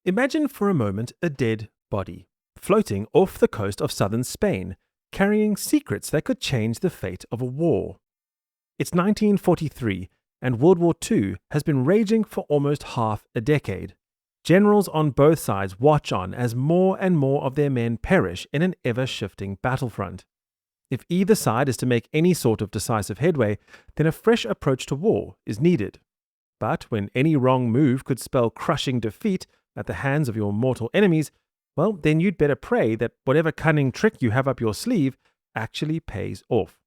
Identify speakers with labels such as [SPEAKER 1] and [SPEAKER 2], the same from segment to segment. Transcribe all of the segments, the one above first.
[SPEAKER 1] Imagine for a moment a dead body, floating off the coast of southern Spain, carrying secrets that could change the fate of a war. It's 1943, and World War II has been raging for almost half a decade. Generals on both sides watch on as more and more of their men perish in an ever-shifting battlefront. If either side is to make any sort of decisive headway, then a fresh approach to war is needed. But when any wrong move could spell crushing defeat at the hands of your mortal enemies, well, then you'd better pray that whatever cunning trick you have up your sleeve actually pays off.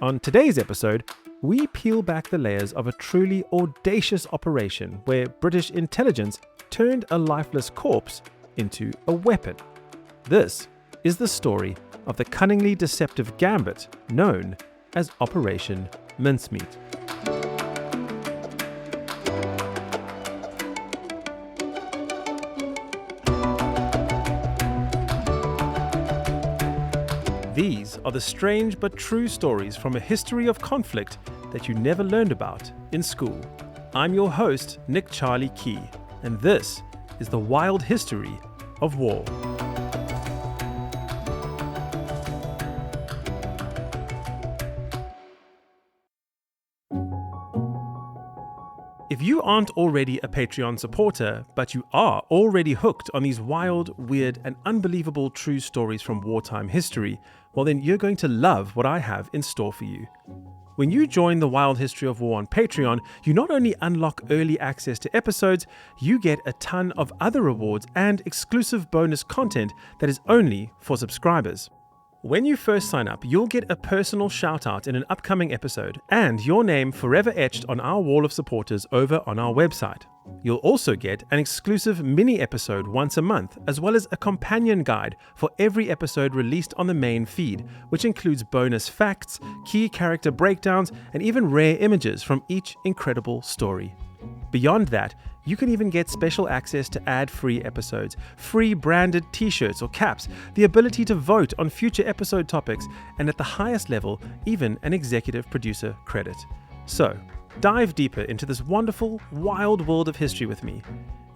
[SPEAKER 1] On today's episode, we peel back the layers of a truly audacious operation where British intelligence turned a lifeless corpse into a weapon. This is the story of the cunningly deceptive gambit known as Operation Mincemeat. These are the strange but true stories from a history of conflict that you never learned about in school. I'm your host, Nick Charlie Key, and this is the wild history of war. If you aren't already a Patreon supporter, but you are already hooked on these wild, weird, and unbelievable true stories from wartime history, well then you're going to love what I have in store for you. When you join the Wild History of War on Patreon, you not only unlock early access to episodes, you get a ton of other rewards and exclusive bonus content that is only for subscribers. When you first sign up, you'll get a personal shout out in an upcoming episode and your name forever etched on our wall of supporters over on our website. You'll also get an exclusive mini episode once a month, as well as a companion guide for every episode released on the main feed, which includes bonus facts, key character breakdowns, and even rare images from each incredible story. Beyond that, you can even get special access to ad-free episodes, free branded t-shirts or caps, the ability to vote on future episode topics, and at the highest level, even an executive producer credit. So, dive deeper into this wonderful, wild world of history with me.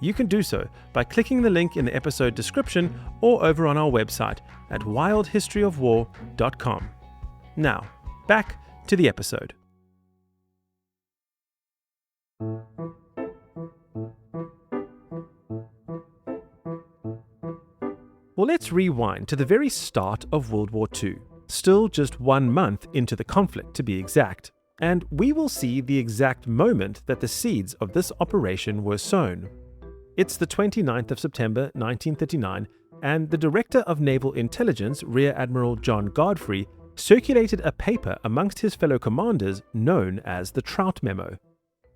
[SPEAKER 1] You can do so by clicking the link in the episode description or over on our website at wildhistoryofwar.com. Now, back to the episode. Well, let's rewind to the very start of World War II, still just 1 month into the conflict to be exact, and we will see the exact moment that the seeds of this operation were sown. It's the 29th of September 1939, and the Director of Naval Intelligence, Rear Admiral John Godfrey, circulated a paper amongst his fellow commanders known as the Trout Memo.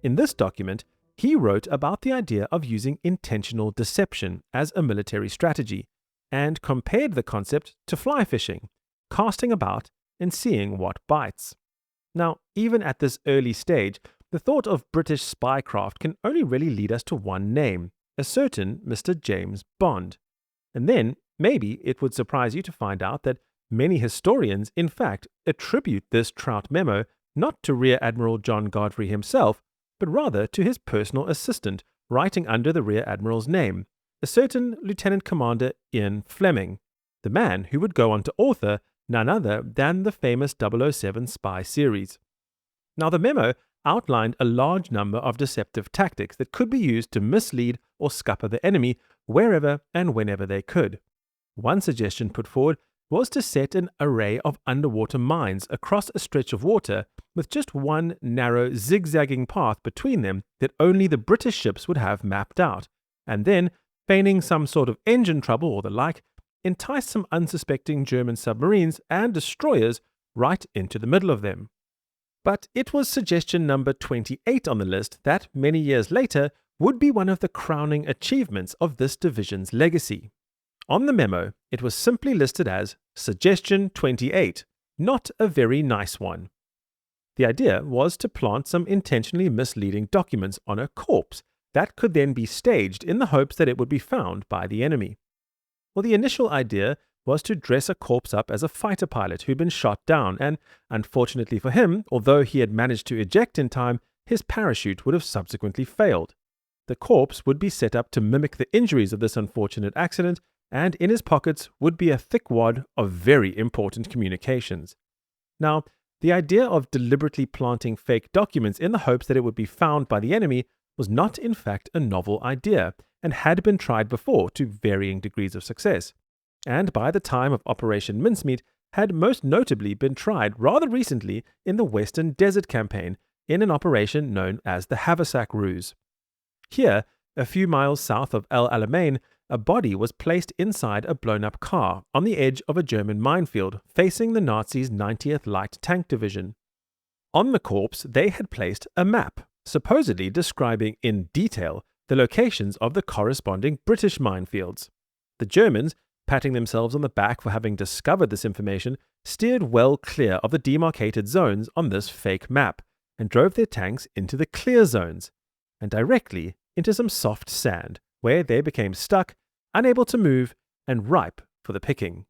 [SPEAKER 1] In this document, he wrote about the idea of using intentional deception as a military strategy, and compared the concept to fly fishing, casting about and seeing what bites. Now, even at this early stage, the thought of British spycraft can only really lead us to one name, a certain Mr. James Bond. And then, maybe it would surprise you to find out that many historians, in fact, attribute this Trout Memo not to Rear Admiral John Godfrey himself, but rather to his personal assistant, writing under the Rear Admiral's name, a certain Lieutenant Commander Ian Fleming, the man who would go on to author none other than the famous 007 spy series. Now, the memo outlined a large number of deceptive tactics that could be used to mislead or scupper the enemy wherever and whenever they could. One suggestion put forward was to set an array of underwater mines across a stretch of water with just one narrow zigzagging path between them that only the British ships would have mapped out, and then, feigning some sort of engine trouble or the like, entice some unsuspecting German submarines and destroyers right into the middle of them. But it was suggestion number 28 on the list that, many years later, would be one of the crowning achievements of this division's legacy. On the memo, it was simply listed as Suggestion 28, not a very nice one. The idea was to plant some intentionally misleading documents on a corpse that could then be staged in the hopes that it would be found by the enemy. Well, the initial idea was to dress a corpse up as a fighter pilot who'd been shot down, and unfortunately for him, although he had managed to eject in time, his parachute would have subsequently failed. The corpse would be set up to mimic the injuries of this unfortunate accident, and in his pockets would be a thick wad of very important communications. Now, the idea of deliberately planting fake documents in the hopes that it would be found by the enemy was not in fact a novel idea, and had been tried before to varying degrees of success, and by the time of Operation Mincemeat had most notably been tried rather recently in the Western Desert Campaign in an operation known as the Haversack Ruse. Here, a few miles south of El Alamein, a body was placed inside a blown-up car on the edge of a German minefield facing the Nazis' 90th Light Tank Division. On the corpse, they had placed a map, supposedly describing in detail the locations of the corresponding British minefields. The Germans, patting themselves on the back for having discovered this information, steered well clear of the demarcated zones on this fake map and drove their tanks into the clear zones and directly into some soft sand, where they became stuck, unable to move, and ripe for the picking.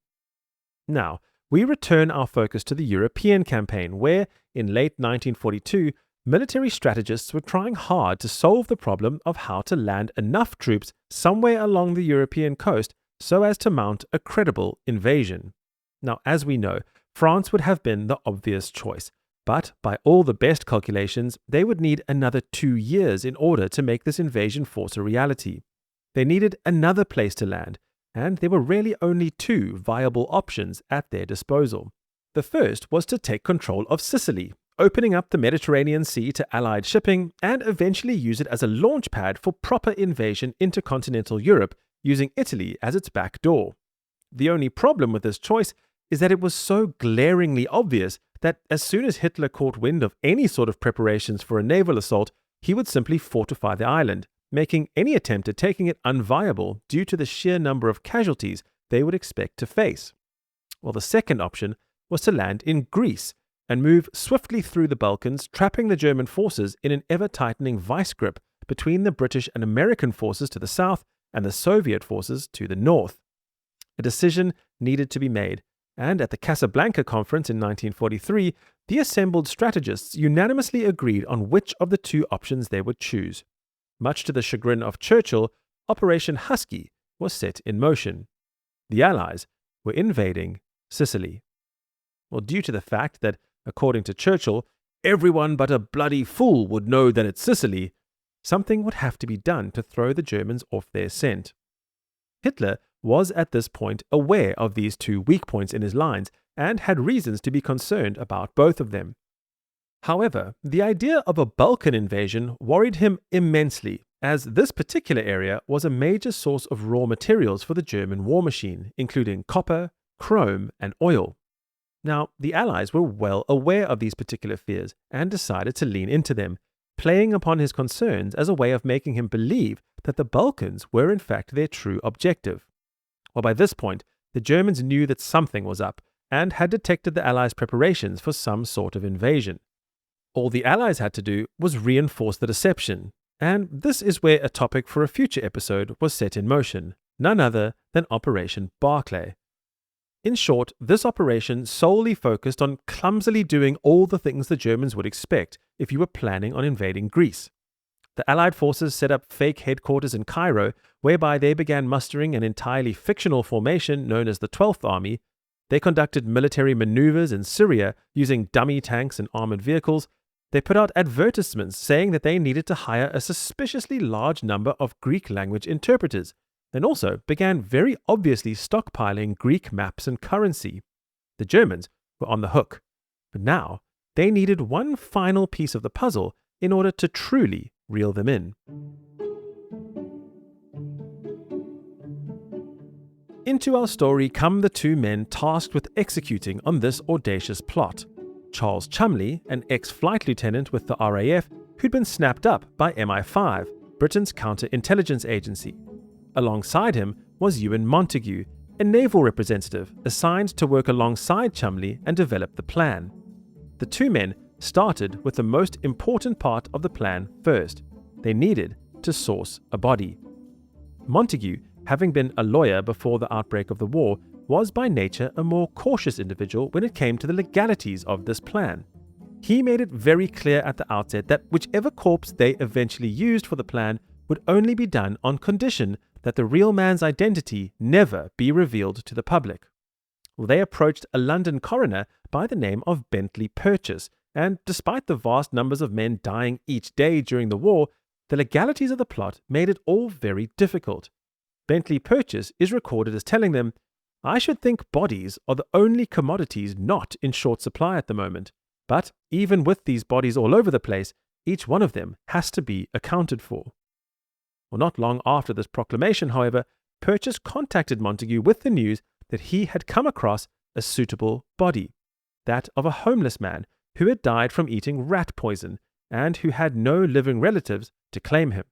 [SPEAKER 1] Now, we return our focus to the European campaign, where, in late 1942, military strategists were trying hard to solve the problem of how to land enough troops somewhere along the European coast so as to mount a credible invasion. Now, as we know, France would have been the obvious choice, but by all the best calculations, they would need another 2 years in order to make this invasion force a reality. They needed another place to land, and there were really only 2 viable options at their disposal. The first was to take control of Sicily, opening up the Mediterranean Sea to Allied shipping, and eventually use it as a launch pad for proper invasion into continental Europe, using Italy as its back door. The only problem with this choice is that it was so glaringly obvious that as soon as Hitler caught wind of any sort of preparations for a naval assault, he would simply fortify the island, making any attempt at taking it unviable due to the sheer number of casualties they would expect to face. While the second option was to land in Greece and move swiftly through the Balkans, trapping the German forces in an ever-tightening vice grip between the British and American forces to the south and the Soviet forces to the north. A decision needed to be made, and at the Casablanca Conference in 1943, the assembled strategists unanimously agreed on which of the 2 options they would choose. Much to the chagrin of Churchill, Operation Husky was set in motion. The Allies were invading Sicily. Well, due to the fact that, according to Churchill, everyone but a bloody fool would know that it's Sicily, something would have to be done to throw the Germans off their scent. Hitler was at this point aware of these 2 weak points in his lines and had reasons to be concerned about both of them. However, the idea of a Balkan invasion worried him immensely, as this particular area was a major source of raw materials for the German war machine, including copper, chrome, and oil. Now, the Allies were well aware of these particular fears and decided to lean into them, playing upon his concerns as a way of making him believe that the Balkans were in fact their true objective. Well, by this point, the Germans knew that something was up and had detected the Allies' preparations for some sort of invasion. All the Allies had to do was reinforce the deception, and this is where a topic for a future episode was set in motion, none other than Operation Barclay. In short, this operation solely focused on clumsily doing all the things the Germans would expect if you were planning on invading Greece. The Allied forces set up fake headquarters in Cairo, whereby they began mustering an entirely fictional formation known as the 12th Army. They conducted military maneuvers in Syria using dummy tanks and armored vehicles. They put out advertisements saying that they needed to hire a suspiciously large number of Greek language interpreters, and also began very obviously stockpiling Greek maps and currency. The Germans were on the hook, but now they needed one final piece of the puzzle in order to truly reel them in. Into our story come the 2 men tasked with executing on this audacious plot. Charles Chumley, an ex-flight lieutenant with the RAF who'd been snapped up by MI5, Britain's counterintelligence agency. Alongside him was Ewan Montague, a naval representative assigned to work alongside Chumley and develop the plan. The 2 men started with the most important part of the plan first. They needed to source a body. Montague, having been a lawyer before the outbreak of the war, was by nature a more cautious individual when it came to the legalities of this plan. He made it very clear at the outset that whichever corpse they eventually used for the plan would only be done on condition that the real man's identity never be revealed to the public. Well, they approached a London coroner by the name of Bentley Purchase, and despite the vast numbers of men dying each day during the war, the legalities of the plot made it all very difficult. Bentley Purchase is recorded as telling them, "I should think bodies are the only commodities not in short supply at the moment. But even with these bodies all over the place, each one of them has to be accounted for." Well, not long after this proclamation, however, Purchase contacted Montague with the news that he had come across a suitable body, that of a homeless man who had died from eating rat poison and who had no living relatives to claim him.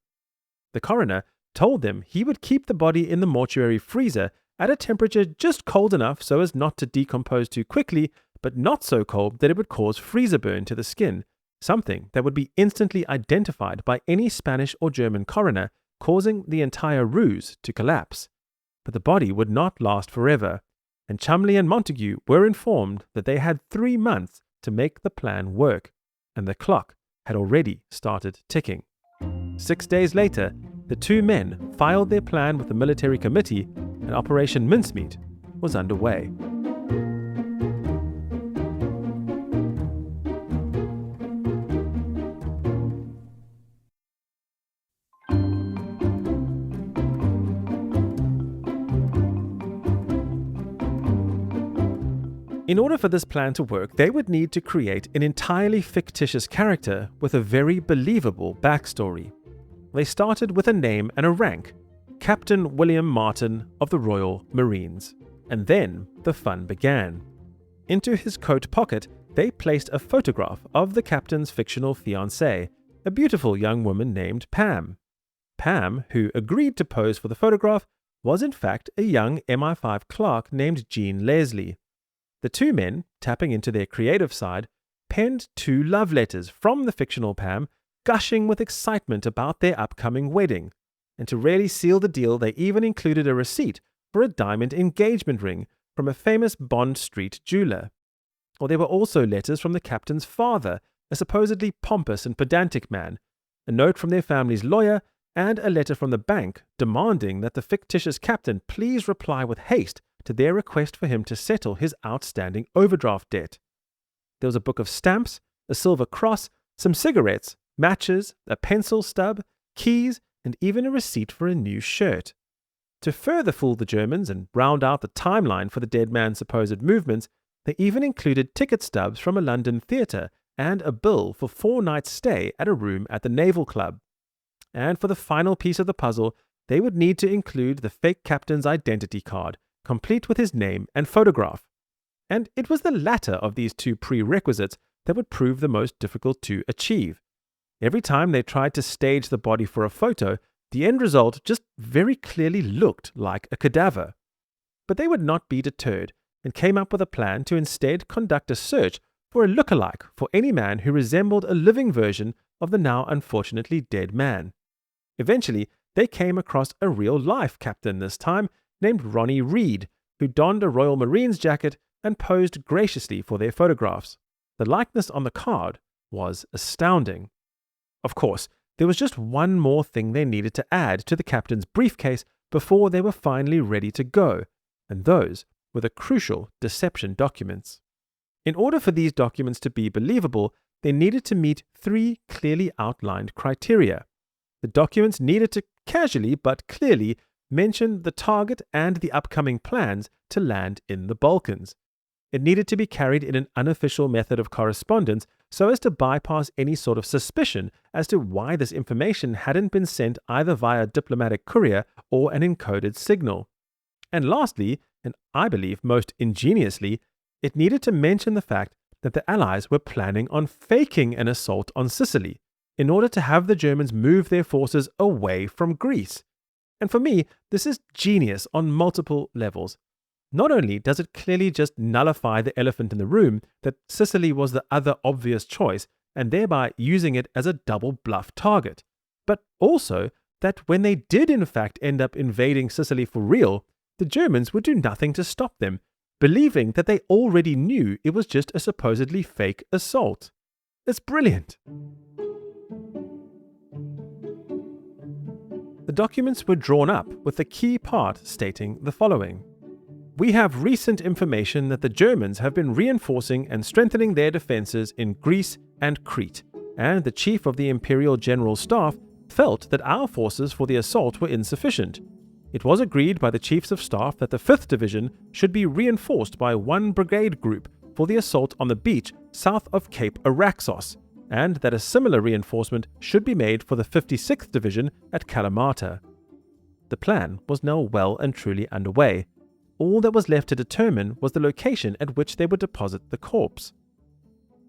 [SPEAKER 1] The coroner told them he would keep the body in the mortuary freezer at a temperature just cold enough so as not to decompose too quickly, but not so cold that it would cause freezer burn to the skin, something that would be instantly identified by any Spanish or German coroner, causing the entire ruse to collapse. But the body would not last forever, and Cholmondeley and Montague were informed that they had 3 months to make the plan work, and the clock had already started ticking. 6 days later, the two men filed their plan with the military committee, and Operation Mincemeat was underway. In order for this plan to work, they would need to create an entirely fictitious character with a very believable backstory. They started with a name and a rank, Captain William Martin of the Royal Marines. And then the fun began. Into his coat pocket, they placed a photograph of the captain's fictional fiancée, a beautiful young woman named Pam. Pam, who agreed to pose for the photograph, was in fact a young MI5 clerk named Jean Leslie. The two men, tapping into their creative side, penned 2 love letters from the fictional Pam, gushing with excitement about their upcoming wedding. And to really seal the deal, they even included a receipt for a diamond engagement ring from a famous Bond Street jeweler. Or there were also letters from the captain's father, a supposedly pompous and pedantic man, a note from their family's lawyer, and a letter from the bank demanding that the fictitious captain please reply with haste to their request for him to settle his outstanding overdraft debt. There was a book of stamps, a silver cross, some cigarettes, matches, a pencil stub, keys, and even a receipt for a new shirt. To further fool the Germans and round out the timeline for the dead man's supposed movements, they even included ticket stubs from a London theatre and a bill for 4 nights' stay at a room at the Naval Club. And for the final piece of the puzzle, they would need to include the fake captain's identity card, complete with his name and photograph. And it was the latter of these 2 prerequisites that would prove the most difficult to achieve. Every time they tried to stage the body for a photo, the end result just very clearly looked like a cadaver. But they would not be deterred and came up with a plan to instead conduct a search for a look-alike for any man who resembled a living version of the now unfortunately dead man. Eventually, they came across a real-life captain this time, named Ronnie Reed, who donned a Royal Marines jacket and posed graciously for their photographs. The likeness on the card was astounding. Of course, there was just one more thing they needed to add to the captain's briefcase before they were finally ready to go, and those were the crucial deception documents. In order for these documents to be believable, they needed to meet 3 clearly outlined criteria. The documents needed to casually but clearly mention the target and the upcoming plans to land in the Balkans. It needed to be carried in an unofficial method of correspondence so as to bypass any sort of suspicion as to why this information hadn't been sent either via diplomatic courier or an encoded signal. And lastly, and I believe most ingeniously, it needed to mention the fact that the Allies were planning on faking an assault on Sicily in order to have the Germans move their forces away from Greece. And for me, this is genius on multiple levels. Not only does it clearly just nullify the elephant in the room that Sicily was the other obvious choice and thereby using it as a double bluff target, but also that when they did in fact end up invading Sicily for real, the Germans would do nothing to stop them, believing that they already knew it was just a supposedly fake assault. It's brilliant. the documents were drawn up with the key part stating the following. We have recent information that the Germans have been reinforcing and strengthening their defenses in Greece and Crete, and the chief of the Imperial General Staff felt that our forces for the assault were insufficient. It was agreed by the chiefs of staff that the 5th Division should be reinforced by 1 brigade group for the assault on the beach south of Cape Araxos, and that a similar reinforcement should be made for the 56th Division at Kalamata. The plan was now well and truly underway. All that was left to determine was the location at which they would deposit the corpse.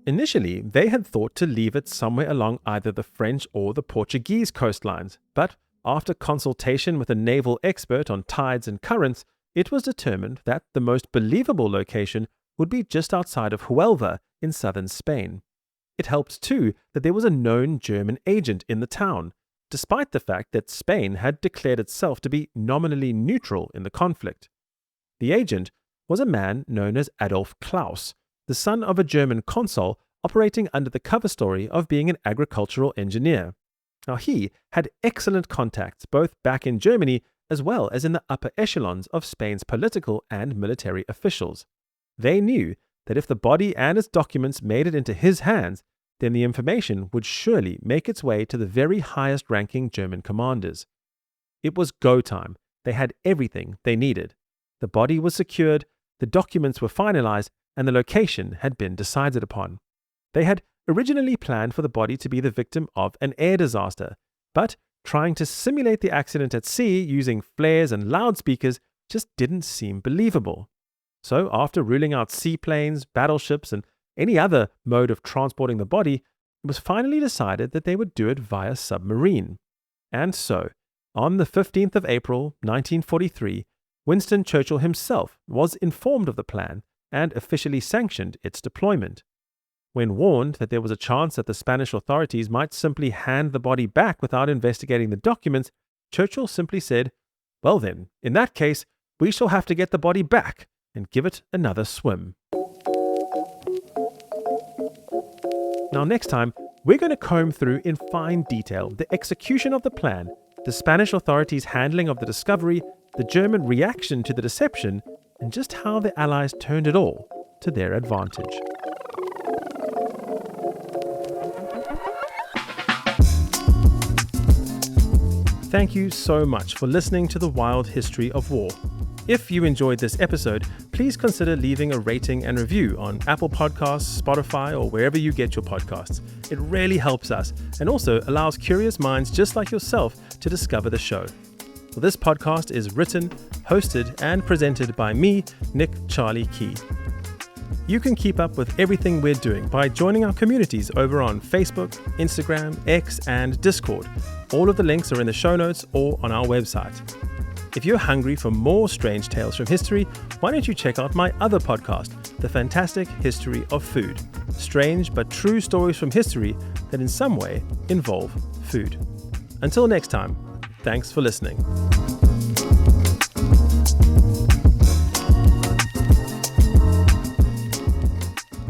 [SPEAKER 1] Initially, they had thought to leave it somewhere along either the French or the Portuguese coastlines, but after consultation with a naval expert on tides and currents, it was determined that the most believable location would be just outside of Huelva in southern Spain. It helped too that there was a known German agent in the town, despite the fact that Spain had declared itself to be nominally neutral in the conflict. The agent was a man known as Adolf Klaus, the son of a German consul operating under the cover story of being an agricultural engineer. Now, he had excellent contacts both back in Germany as well as in the upper echelons of Spain's political and military officials. They knew that if the body and its documents made it into his hands, then the information would surely make its way to the very highest-ranking German commanders. It was go time. They had everything they needed. The body was secured, the documents were finalized, and the location had been decided upon. They had originally planned for the body to be the victim of an air disaster, but trying to simulate the accident at sea using flares and loudspeakers just didn't seem believable. So after ruling out seaplanes, battleships, and any other mode of transporting the body, it was finally decided that they would do it via submarine. And so, on the 15th of April, 1943, Winston Churchill himself was informed of the plan and officially sanctioned its deployment. When warned that there was a chance that the Spanish authorities might simply hand the body back without investigating the documents, Churchill simply said, "Well then, in that case, we shall have to get the body back and give it another swim." Now next time, we're going to comb through in fine detail the execution of the plan, the Spanish authorities' handling of the discovery, the German reaction to the deception, and just how the Allies turned it all to their advantage. Thank you so much for listening to The Wild History of War. If you enjoyed this episode, please consider leaving a rating and review on Apple Podcasts, Spotify, or wherever you get your podcasts. It really helps us and also allows curious minds just like yourself to discover the show. Well, this podcast is written, hosted, and presented by me, Nick Charlie Key. You can keep up with everything we're doing by joining our communities over on Facebook, Instagram, X, and Discord. All of the links are in the show notes or on our website. If you're hungry for more strange tales from history, why don't you check out my other podcast, The Fantastic History of Food. Strange but true stories from history that in some way involve food. Until next time, thanks for listening.